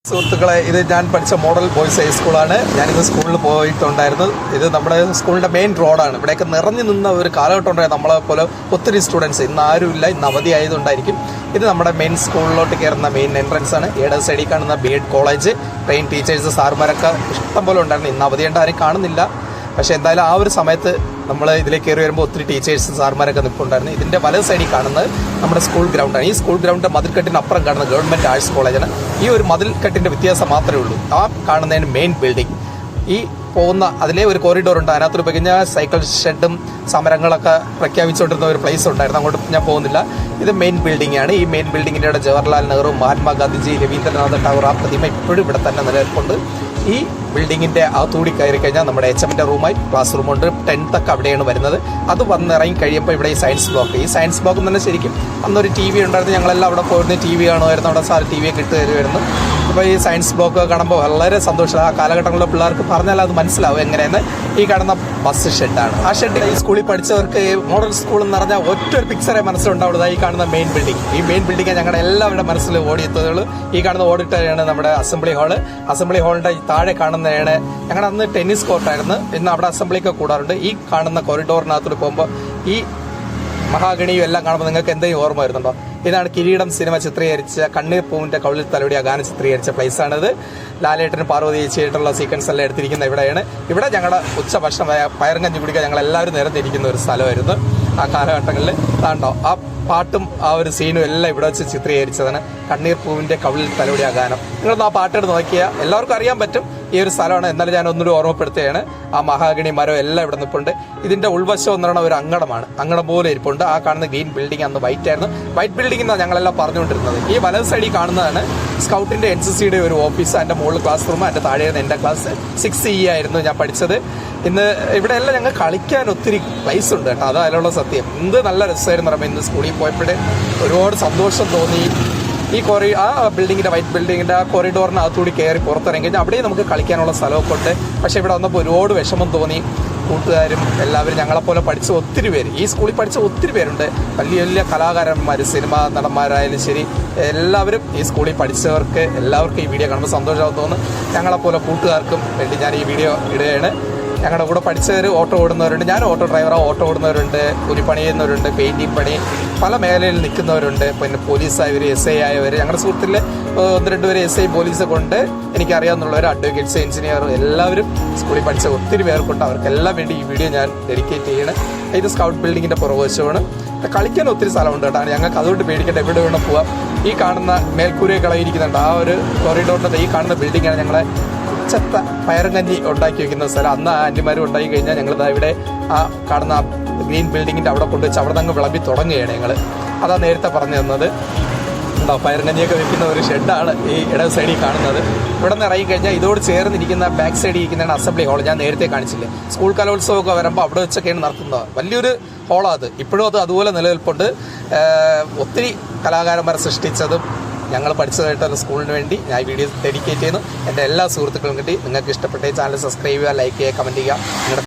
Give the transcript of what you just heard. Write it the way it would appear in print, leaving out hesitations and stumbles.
സുഹൃത്തുക്കളെ, ഇത് ഞാൻ പഠിച്ച മോഡൽ ബോയ്സ് ഹൈസ്കൂളാണ്. ഞാനിത് സ്കൂളിൽ പോയിട്ടുണ്ടായിരുന്നു. ഇത് നമ്മുടെ സ്കൂളിൻ്റെ മെയിൻ റോഡാണ്. ഇവിടെയൊക്കെ നിറഞ്ഞു നിന്ന ഒരു കാലഘട്ടം ഉണ്ടായിരുന്നു. നമ്മളെ പോലെ ഒത്തിരി സ്റ്റുഡൻസ്, ഇന്ന് ആരുമില്ല, ഇന്ന് അവധി ആയതുകൊണ്ടായിരിക്കും. ഇത് നമ്മുടെ മെയിൻ സ്കൂളിലോട്ട് കയറുന്ന മെയിൻ എൻട്രൻസ് ആണ്. ഏടെ സൈഡിൽ കാണുന്ന BEd കോളേജ്. ട്രെയിൻ ടീച്ചേഴ്സ് സാറുമാരൊക്കെ ഇഷ്ടംപോലെ ഉണ്ടായിരുന്നു. ഇന്ന് അവധിയുണ്ട്, ആരും കാണുന്നില്ല. പക്ഷേ എന്തായാലും ആ ഒരു സമയത്ത് നമ്മൾ ഇതിലേക്ക് കയറി വരുമ്പോൾ ഒത്തിരി ടീച്ചേഴ്സ് സാറുമാരൊക്കെ നിൽപ്പുണ്ടായിരുന്നു. ഇതിൻ്റെ വലത് സൈഡിൽ കാണുന്നത് നമ്മുടെ സ്കൂൾ ഗ്രൗണ്ടാണ്. ഈ സ്കൂൾ ഗ്രൗണ്ടിൻ്റെ മതിൽക്കെട്ടിന് അപ്പുറം കാണുന്ന ഗവൺമെൻറ് ആർട്സ് കോളേജാണ്. ഈ ഒരു മതിൽക്കെട്ടിൻ്റെ വ്യത്യാസം മാത്രമേ ഉള്ളൂ. ആ കാണുന്നതിന് മെയിൻ ബിൽഡിംഗ്, ഈ പോകുന്ന അതിലെ ഒരു കോറിഡോർ ഉണ്ട്. അതിനകത്തൊരു കഴിഞ്ഞ സൈക്കിൾ ഷെഡും സമരങ്ങളൊക്കെ പ്രഖ്യാപിച്ചുകൊണ്ടിരുന്ന ഒരു പ്ലേസ് ഉണ്ടായിരുന്നു. അങ്ങോട്ട് ഞാൻ പോകുന്നില്ല. ഇത് മെയിൻ ബിൽഡിംഗ് ആണ്. ഈ മെയിൻ ബിൽഡിങ്ങിൻ്റെ ഇവിടെ ജവഹർലാൽ നെഹ്റു, മഹാത്മാഗാന്ധിജി, രവീന്ദ്രനാഥ് ടാഗോർ, ആ പ്രതിമ ഇപ്പോഴും ഇവിടെ തന്നെ നിലനിൽപ്പുണ്ട്. ഈ ബിൽഡിങ്ങിൻ്റെ അകത്തൂടി കയറി കഴിഞ്ഞാൽ നമ്മുടെ HMൻ്റെ റൂമായി ക്ലാസ് റൂമുണ്ട്. 10th ഒക്കെ അവിടെയാണ് വരുന്നത്. അത് വന്നിറങ്ങി കഴിയുമ്പോൾ ഇവിടെ ഈ സയൻസ് ബ്ലോക്ക്. ഈ സയൻസ് ബ്ലോക്ക് തന്നെ ശരിക്കും അന്നൊരു TV ഉണ്ടായിരുന്നു. ഞങ്ങളെല്ലാം അവിടെ പോയിരുന്ന TV കാണുമായിരുന്നു. അവിടെ സാർ TV ഒക്കെ ഇട്ട് തരുമായിരുന്നു. അപ്പോൾ ഈ സയൻസ് ബ്ലോക്ക് കാണുമ്പോൾ വളരെ സന്തോഷം. ആ കാലഘട്ടങ്ങളിലെ പിള്ളേർക്ക് പറഞ്ഞാൽ അത് മനസ്സിലാവും എങ്ങനെയെന്ന്. ഈ കാണുന്ന ബസ് ഷെഡാണ്. ആ ഷെഡ് ഈ സ്കൂളിൽ പഠിച്ചവർക്ക് മോഡൽ സ്കൂൾ എന്ന് പറഞ്ഞാൽ ഒറ്റൊരു പിക്ചറെ മനസ്സിലുണ്ടാവുന്നത് ഈ കാണുന്ന മെയിൻ ബിൽഡിംഗ്. ഈ മെയിൻ ബിൽഡിംഗ് ഞങ്ങളുടെ എല്ലാവരുടെ മനസ്സിൽ ഓടിയെത്തുകയുള്ളൂ. ഈ കാണുന്ന ഓഡിറ്റോറിയമാണ് നമ്മുടെ അസംബ്ലി ഹാള്. അസംബ്ലി ഹാളിൻ്റെ താഴെ കാണുന്നതാണ് ഞങ്ങളുടെ അന്ന് ടെന്നീസ് കോർട്ടായിരുന്നു. ഇന്ന് അവിടെ അസംബ്ലിയൊക്കെ കൂടാറുണ്ട്. ഈ കാണുന്ന കോറിഡോറിനകത്തോട് പോകുമ്പോൾ ഈ മഹാഗണിയും എല്ലാം കാണുമ്പോൾ നിങ്ങൾക്ക് എന്തെങ്കിലും ഓർമ്മ വരുന്നുണ്ടോ? ഇതാണ് കിരീടം സിനിമ ചിത്രീകരിച്ച കണ്ണീർ പൂവിൻ്റെ കവിളിൽ തലോടി ആ ഗാനം ചിത്രീകരിച്ച പ്ലേസാണിത്. ലാലേട്ടനും പാർവതി ചേച്ചിയായിട്ടുള്ള സീക്വൻസ് എല്ലാം എടുത്തിരിക്കുന്ന ഇവിടെയാണ്. ഇവിടെ ഞങ്ങളുടെ ഉച്ചഭക്ഷണം പയറുകഞ്ഞി കുടിക്കാൻ ഞങ്ങളെല്ലാവരും നിരന്നിരിക്കുന്ന ഒരു സ്ഥലമായിരുന്നു ആ കാലഘട്ടങ്ങളിൽ. താണ്ടോ ആ പാട്ടും ആ ഒരു സീനും എല്ലാം ഇവിടെ വെച്ച് ചിത്രീകരിച്ചതാണ്. കണ്ണീർ പൂവിൻ്റെ കവിളിൽ തലോടി ആ ഗാനം. നിങ്ങളൊന്ന് ആ പാട്ടെടുത്ത് നോക്കിയാൽ എല്ലാവർക്കും അറിയാൻ പറ്റും ഈ ഒരു സ്ഥലമാണ്. എന്നാലും ഞാൻ ഒന്നുകൂടി ഓർമ്മപ്പെടുത്തുകയാണ്. ആ മഹാഗണി മരം എല്ലാം ഇവിടെ നിൽപ്പുണ്ട്. ഇതിൻ്റെ ഉൾവശം എന്ന് പറയുന്ന ഒരു അങ്കണമാണ്. അങ്കണം പോലെ ഇരിപ്പുണ്ട്. ആ കാണുന്ന ഗ്രീൻ ബിൽഡിംഗ് അന്ന് വൈറ്റ് ആയിരുന്നു. വൈറ്റ് ബിൽഡിംഗ് എന്നാണ് ഞങ്ങളെല്ലാം പറഞ്ഞുകൊണ്ടിരുന്നത്. ഈ വലത് സൈഡിൽ കാണുന്നതാണ് സ്കൗട്ടിൻ്റെ NCCയുടെ ഒരു ഓഫീസ്. അതിൻ്റെ മുകളിൽ ക്ലാസ് റൂം, അതിൻ്റെ താഴെയായിരുന്നു എൻ്റെ ക്ലാസ്. 6E ആയിരുന്നു ഞാൻ പഠിച്ചത്. ഇന്ന് ഇവിടെ എല്ലാം ഞങ്ങൾ കളിക്കാൻ ഒത്തിരി പ്ലേസ് ഉണ്ട് കേട്ടോ. അത് അതിലുള്ള സത്യം. എന്ത് നല്ല രസമായിരുന്നു പറയുമ്പോൾ ഇന്ന് സ്കൂളിൽ പോയപ്പോഴേ ഒരുപാട് സന്തോഷം തോന്നി. ഈ ആ ബിൽഡിങ്ങിൻ്റെ വൈറ്റ് ബിൽഡിങ്ങിൻ്റെ ആ കോറിഡോറിനകത്തുകൂടി കയറി പുറത്തിറങ്ങി കഴിഞ്ഞാൽ അവിടെയും നമുക്ക് കളിക്കാനുള്ള സ്ഥലമൊക്കെ ഉണ്ട്. പക്ഷേ ഇവിടെ വന്നപ്പോൾ ഒരുപാട് വിഷമം തോന്നി. കൂട്ടുകാരും എല്ലാവരും ഞങ്ങളെപ്പോലെ പഠിച്ച ഒത്തിരി പേര്, ഈ സ്കൂളിൽ പഠിച്ച ഒത്തിരി പേരുണ്ട്. വലിയ വലിയ കലാകാരന്മാർ, സിനിമാ നടന്മാരായാലും ശരി, എല്ലാവരും ഈ സ്കൂളിൽ പഠിച്ചവർക്ക് എല്ലാവർക്കും ഈ വീഡിയോ കാണുമ്പോൾ സന്തോഷമാകും തോന്നുന്നു. ഞങ്ങളെപ്പോലെ കൂട്ടുകാർക്കും വേണ്ടി ഞാൻ ഈ വീഡിയോ ഇടുകയാണ്. ഞങ്ങളുടെ കൂടെ പഠിച്ചവർ ഓട്ടോ ഓടുന്നവരുണ്ട്. ഞാൻ ഓട്ടോ ഡ്രൈവറാണ്. ഓട്ടോ ഓടുന്നവരുണ്ട്, കൂലിപ്പണി ചെയ്യുന്നവരുണ്ട്, പെയിൻറ്റിങ് പണി, പല മേഖലയിൽ നിൽക്കുന്നവരുണ്ട്. പിന്നെ പോലീസായവർ, SI ആയവർ, ഞങ്ങളുടെ സുഹൃത്തിൽ 1-2 പേര് SI പോലീസൊക്കെ ഉണ്ട്. എനിക്കറിയാവുന്നവർ, അഡ്വക്കേറ്റ്സ്, എഞ്ചിനീയർ, എല്ലാവരും സ്കൂളിൽ പഠിച്ച ഒത്തിരി പേർക്കുണ്ട്. അവർക്കെല്ലാം വേണ്ടി ഈ വീഡിയോ ഞാൻ ഡെഡിക്കേറ്റ് ചെയ്യണം. ഇത് സ്കൗട്ട് ബിൽഡിങ്ങിൻ്റെ പുറകുവശമാണ്. കളിക്കാൻ ഒത്തിരി സ്ഥലമുണ്ട് കേട്ടോ. ഞങ്ങൾക്ക് അതുകൊണ്ട് പേടിക്കേണ്ട, എവിടെ വേണം പോവാം. ഈ കാണുന്ന മേൽക്കൂരയൊക്കെ ഇളകിയിരിക്കുന്നുണ്ട്. ആ ഒരു കോറിഡോറിൻ്റെ ഈ കാണുന്ന ബിൽഡിങ്ങാണ് ഞങ്ങളെ ഉച്ചത്ത പയറുകഞ്ഞി ഉണ്ടാക്കി വെക്കുന്ന സ്ഥലം. അന്ന് ആ ആൻറ്റിമാരും ഉണ്ടാക്കി കഴിഞ്ഞാൽ ഞങ്ങളിതാ ഇവിടെ ആ കാണുന്ന ഗ്രീൻ ബിൽഡിങ്ങിൻ്റെ അവിടെ കൊണ്ടുവച്ച് അവിടെ നിന്ന് വിളമ്പി തുടങ്ങുകയാണ് ഞങ്ങൾ. അതാ നേരത്തെ പറഞ്ഞു തന്നത്. ഉണ്ടോ, പയറുകഞ്ഞിയൊക്കെ വെക്കുന്ന ഒരു ഷെഡാണ് ഈ ഇടത് സൈഡിൽ കാണുന്നത്. ഇവിടെ നിന്ന് ഇറങ്ങി കഴിഞ്ഞാൽ ഇതോട് ചേർന്നിരിക്കുന്ന ബാക്ക് സൈഡിൽ ഇരിക്കുന്നതാണ് അസംബ്ലി ഹാൾ. ഞാൻ നേരത്തെ കാണിച്ചില്ലേ, സ്കൂൾ കലോത്സവമൊക്കെ വരുമ്പോൾ അവിടെ വെച്ചൊക്കെയാണ് നടത്തുന്നത്. വലിയൊരു ഹാളാണ് അത്. ഇപ്പോഴും അത് അതുപോലെ നിലനിൽപ്പുണ്ട്. ഒത്തിരി കലാകാരന്മാരെ സൃഷ്ടിച്ചതും ഞങ്ങൾ പഠിച്ചതായിട്ടുള്ള സ്കൂളിന് വേണ്ടി ഞാൻ ഈ വീഡിയോ ഡെഡിക്കേറ്റ് ചെയ്യുന്നു. എൻ്റെ എല്ലാ സുഹൃത്തുക്കളും കിട്ടി. നിങ്ങൾക്ക് ഇഷ്ടപ്പെട്ട ചാനൽ സബ്സ്ക്രൈബ് ചെയ്യുക, ലൈക്ക് ചെയ്യുക, കമൻറ്റ് ചെയ്യുക. നിങ്ങളുടെ